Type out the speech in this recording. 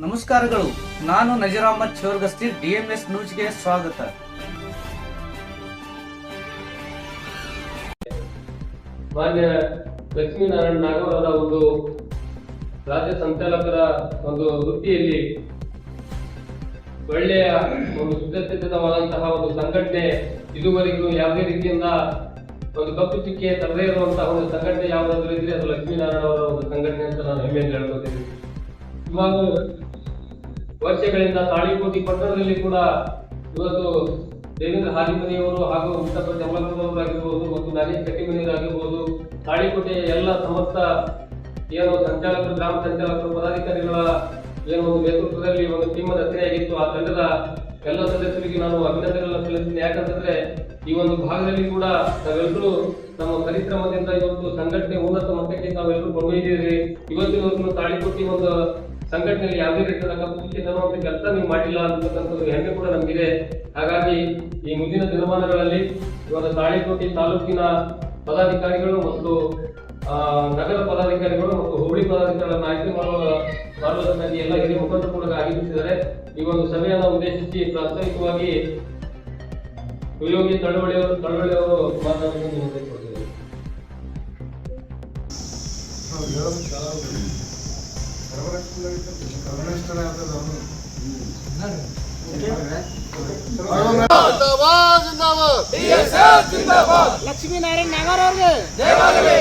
ನಮಸ್ಕಾರಗಳು. ನಾನು ನಜೀರ್ ಅಹಮದ್ ಚೋರ್ಗಸ್ತಿ, DMS ನ್ಯೂಸ್ಗೆ ಸ್ವಾಗತ. ಮಾನ್ಯ ಲಕ್ಷ್ಮೀನಾರಾಯಣ ನಾಗವರದ ಒಂದು ರಾಜ್ಯ ಸಂಚಾಲಕರ ಒಂದು ವೃತ್ತಿಯಲ್ಲಿ ಒಳ್ಳೆಯ ಒಂದು ಸುಸಜ್ಜಿತವಾದಂತಹ ಒಂದು ಸಂಘಟನೆ ಇದುವರೆಗೂ ಯಾವುದೇ ರೀತಿಯಿಂದ ಒಂದು ಕಪ್ಪು ಚುಕ್ಕೆ ತರದೇ ಇರುವಂತಹ ಒಂದು ಸಂಘಟನೆ ಯಾವುದಾದ್ರೂ ಇದ್ರೆ ಅದು ಲಕ್ಷ್ಮೀನಾರಾಯಣ ಅವರ ಒಂದು ಸಂಘಟನೆ ಅಂತ ನಾನು ಹೆಮ್ಮೆಯಿಂದ ಹೇಳ್ಕೊತೀನಿ. ಸುಮಾರು ವರ್ಷಗಳಿಂದ ತಾಳಿಕೋಟಿ ಪಟ್ಟಣದಲ್ಲಿ ಕೂಡ ಇವತ್ತು ದೇವೇಂದ್ರ ಹಾಲಿಮನಿಯವರು ಹಾಗೂ ಮುಸ್ತಫಾ ಜಮಲಕರ್ ಆಗಿರ್ಬೋದು ಮತ್ತು ನಾಗೇಶ್ ಕಟ್ಟಿಮನಿಯವರಾಗಿರ್ಬೋದು, ತಾಳಿಕೋಟೆಯ ಎಲ್ಲ ಸಮಸ್ತ ಏನು ಸಂಚಾಲಕರು, ಗ್ರಾಮ ಸಂಚಾಲಕರು, ಪದಾಧಿಕಾರಿಗಳ ಏನು ಒಂದು ನೇತೃತ್ವದಲ್ಲಿ ಒಂದು ಟೀಮ್ ರಚನೆಯಾಗಿತ್ತು. ಆ ತಂಡದ ಎಲ್ಲ ಸದಸ್ಯರಿಗೆ ನಾನು ಅಭಿನಂದನೆಗಳನ್ನು ಸಲ್ಲಿಸ್ತೀನಿ. ಯಾಕಂತಂದ್ರೆ ಈ ಒಂದು ಭಾಗದಲ್ಲಿ ಕೂಡ ನಾವೆಲ್ಲರೂ ನಮ್ಮ ಪರಿಶ್ರಮದಿಂದ ಇವತ್ತು ಸಂಘಟನೆ ಉನ್ನತ ಮಟ್ಟಕ್ಕೆ ನಾವೆಲ್ಲರೂ ಕೊಂಡೊಯ್ದಿದ್ದೀರಿ. ಇವತ್ತಿನವರೆಗೂ ತಾಳಿಕೋಟಿ ಒಂದು ಸಂಘಟನೆಯಲ್ಲಿ ಯಾವುದೇ ರೀತಿಯ ಕಪ್ಪುಚುಕ್ಕೆ ತರುವಂತ ಕೆಲಸ ನೀವು ಮಾಡಿಲ್ಲ ಅಂತಕ್ಕಂಥದ್ದು ಹೆಮ್ಮೆ ಕೂಡ ನಮಗಿದೆ. ಹಾಗಾಗಿ ಈ ಮುಂದಿನ ದಿನಮಾನಗಳಲ್ಲಿ ಇವತ್ತು ತಾಳಿಕೋಟೆ ತಾಲೂಕಿನ ಪದಾಧಿಕಾರಿಗಳು ಮತ್ತು ನಗರ ಪದಾಧಿಕಾರಿಗಳು ಮತ್ತು ಹೋಬಳಿ ಪದಾಧಿಕಾರಿಗಳನ್ನು ಆಯ್ಕೆ ಮಾಡುವುದಕ್ಕಾಗಿ ಎಲ್ಲ ಹಿರಿಯ ಮುಖಂಡರು ಕೂಡ ಆಗಮಿಸಿದ್ದಾರೆ. ಈ ಒಂದು ಸಭೆಯನ್ನು ಉದ್ದೇಶಿಸಿ ಪ್ರಾಸ್ತಾವಿಕವಾಗಿ ಯೋಗಿ ತಳವಳಿಯವರು ಮಾತನಾಡುವುದು ಲಕ್ಷ್ಮೀನಾರಾಯಣ ನಾಗರ್ ಅವ್ರಿಗೆ ಜಯವಾಗಲಿ.